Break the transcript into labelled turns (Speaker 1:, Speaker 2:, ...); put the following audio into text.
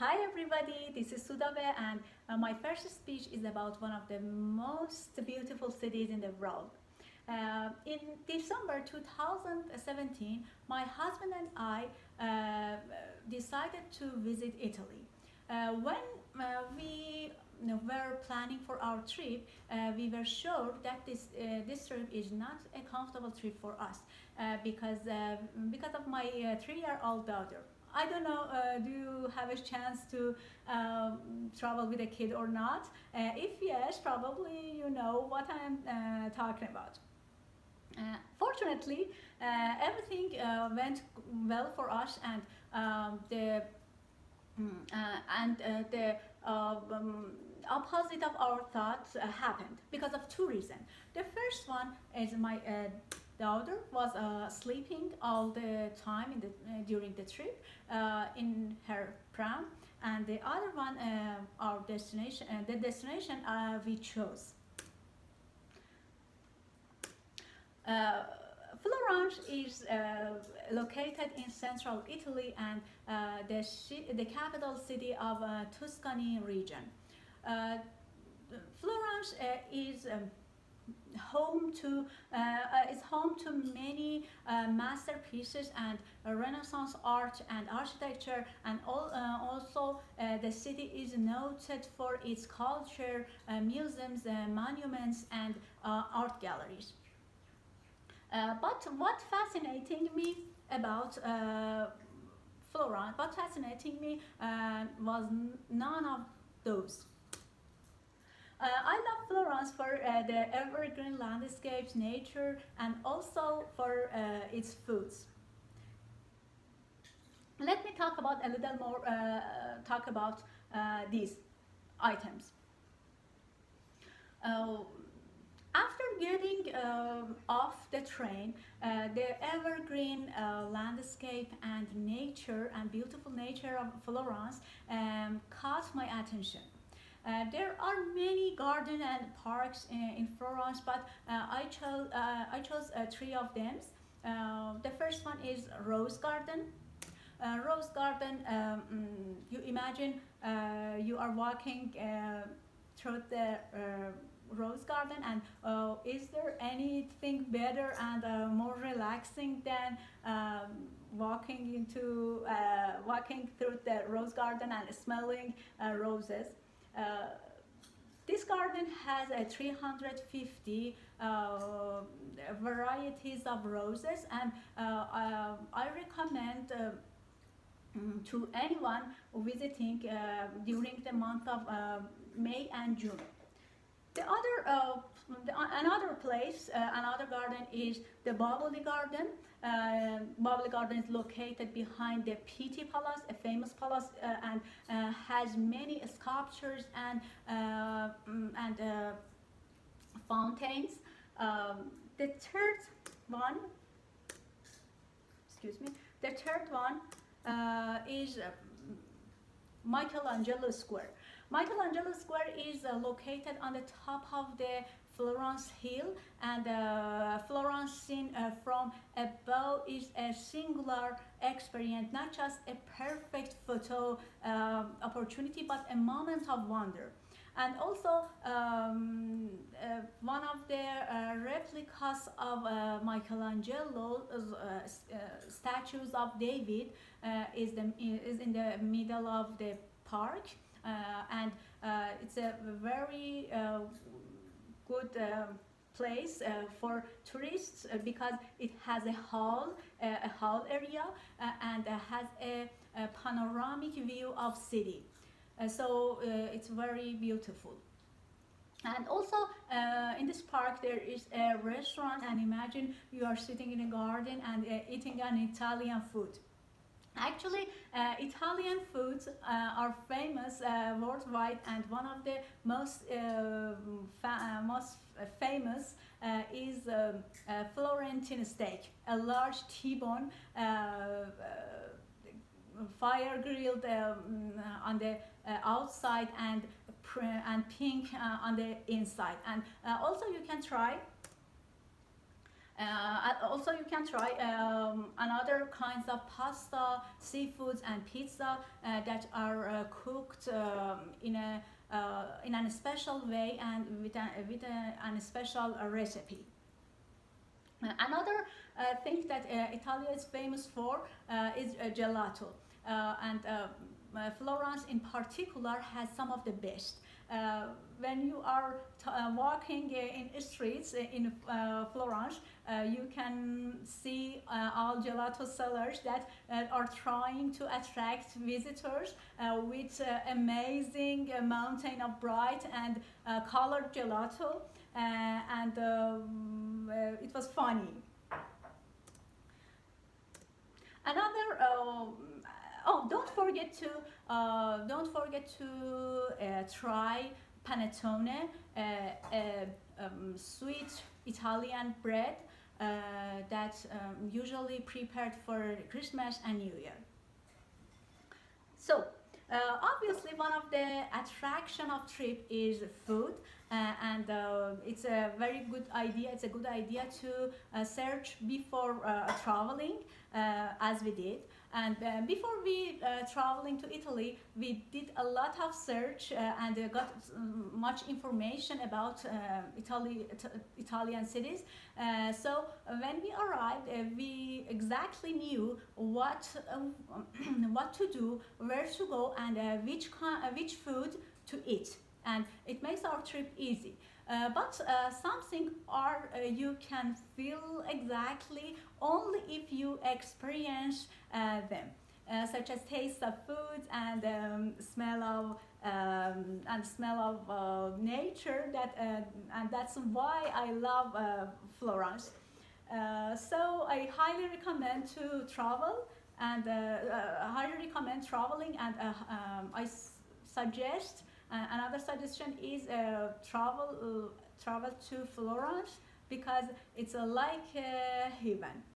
Speaker 1: Hi everybody, this is Sudabe and my first speech is about one of the most beautiful cities in the world. In December 2017, my husband and I decided to visit Italy. When we were planning for our trip, we were sure that this trip is not a comfortable trip for us because of my 3-year-old daughter. I don't know, do you have a chance to travel with a kid or not? If yes, probably you know what I'm talking about. Fortunately, everything went well for us, and the opposite of our thoughts happened because of two reasons. The first one is my daughter was sleeping all the time during the trip in her pram, and the other one, the destination we chose. Uh, Florence is located in central Italy and the capital city of Tuscany region. Uh, Florence home to is home to many masterpieces and Renaissance art and architecture, and also the city is noted for its culture, museums, monuments, and art galleries. But what fascinating me about Florence, what fascinating me was none of those. I love Florence for the evergreen landscapes, nature, and also for its foods. Let me talk about a little more. Talk about these items. Uh, After getting off the train, the evergreen landscape and nature and beautiful nature of Florence caught my attention. There are many gardens and parks in Florence, but I chose three of them. The first one is Rose Garden. Rose Garden, you imagine you are walking through the Rose Garden, and is there anything better and more relaxing than walking through the Rose Garden and smelling roses? Uh, this garden has 350 varieties of roses, and I recommend to anyone visiting during the month of May and June. The other, another place, another garden is the Bubbly Garden. Bubbly Garden is located behind the Pitti Palace, a famous palace, and has many sculptures and fountains. The third one, excuse me, the third one is Michelangelo Square. Michelangelo Square is located on the top of the Florence Hill, and Florence seen from above is a singular experience, not just a perfect photo opportunity, but a moment of wonder. And also, one of the replicas of Michelangelo's statues of David is in the middle of the park, and it's a very good place for tourists because it has a hall area, and has a panoramic view of city. It's very beautiful. And also, in this park there is a restaurant, and imagine you are sitting in a garden and eating an Italian food. Actually, Italian foods are famous worldwide, and one of the most famous is Florentine steak, a large T-bone, fire grilled on the outside, and pink on the inside. And also you can try Also, you can try another kinds of pasta, seafoods, and pizza that are cooked in a special way and with a special recipe. Another thing that Italy is famous for is gelato, and Florence in particular has some of the best. Uh, when you are walking in streets in Florence, you can see all gelato sellers that are trying to attract visitors with amazing mountain of bright and colored gelato, and it was funny. Another oh, don't forget to try panettone, sweet Italian bread that's usually prepared for Christmas and New Year. So, obviously, one of the attraction of trip is food, and it's a very good idea. It's a good idea to search before traveling, as we did. And before we traveling to Italy, we did a lot of search and got much information about Italian cities. So when we arrived, we exactly knew what what to do, where to go, and which food to eat, and it makes our trip easy. But something are you can feel exactly only if you experience them, such as taste of foods and smell of nature. And that's why I love Florence. So I highly recommend to travel and highly recommend traveling, and suggest another suggestion is travel to Florence because it's like heaven.